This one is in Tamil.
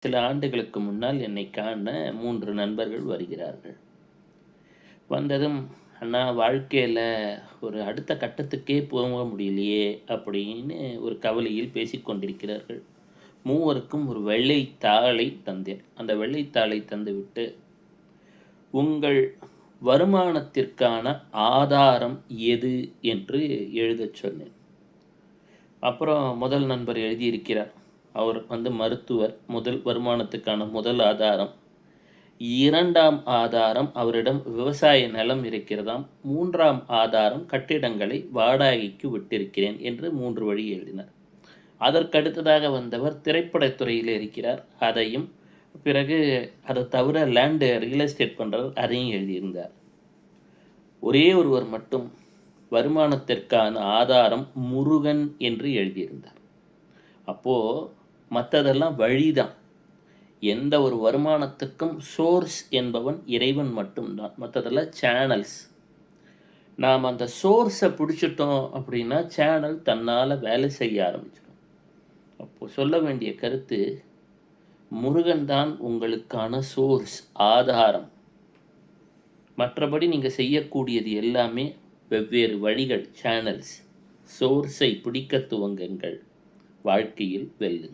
சில ஆண்டுகளுக்கு முன்னால் என்னை காண 3 நண்பர்கள் வருகிறார்கள். வந்ததும், "அண்ணா வாழ்க்கையில ஒரு அடுத்த கட்டத்துக்கே போக முடியலையே" அப்படின்னு ஒரு கவலையில் பேசிக்கொண்டிருக்கிறார்கள். மூவருக்கும் ஒரு வெள்ளை தாளை தந்தேன். அந்த வெள்ளை தாளை தந்துவிட்டு, "உங்கள் வருமானத்திற்கான ஆதாரம் எது?" என்று எழுதச் சொன்னேன். அப்புறம் முதல் நண்பர் எழுதியிருக்கிறார். அவர் மருத்துவர். வருமானத்துக்கான முதல் ஆதாரம். 2ஆம் ஆதாரம் அவரிடம் விவசாய நிலம் இருக்கிறதாம். 3ஆம் ஆதாரம் கட்டிடங்களை வாடகைக்கு விட்டிருக்கிறேன் என்று 3 வழி எழுதினார். அதற்கடுத்ததாக வந்தவர் திரைப்படத் துறையில் இருக்கிறார். அதையும், பிறகு அதை தவிர ரியல் எஸ்டேட் பண்ணுறவர், அதையும் எழுதியிருந்தார். ஒரே ஒருவர் மட்டும் வருமானத்திற்கான ஆதாரம் முருகன் என்று எழுதியிருந்தார். அப்போது மற்றதெல்லாம் வழிதான். எந்த ஒரு வருமானத்துக்கும் சோர்ஸ் என்பவன் இறைவன் மட்டும்தான். மற்றதெல்லாம் சேனல்ஸ். நாம் அந்த சோர்ஸை பிடிச்சிட்டோம் அப்படின்னா சேனல் தன்னால் வேலை செய்ய ஆரம்பிச்சிடும். அப்போது சொல்ல வேண்டிய கருத்து, முருகன் தான் உங்களுக்கான சோர்ஸ், ஆதாரம். மற்றபடி நீங்கள் செய்யக்கூடியது எல்லாமே வெவ்வேறு வழிகள், சேனல்ஸ். சோர்ஸை பிடிக்க துவங்குங்கள். வாழ்க்கையில் வெல்லுங்கள்.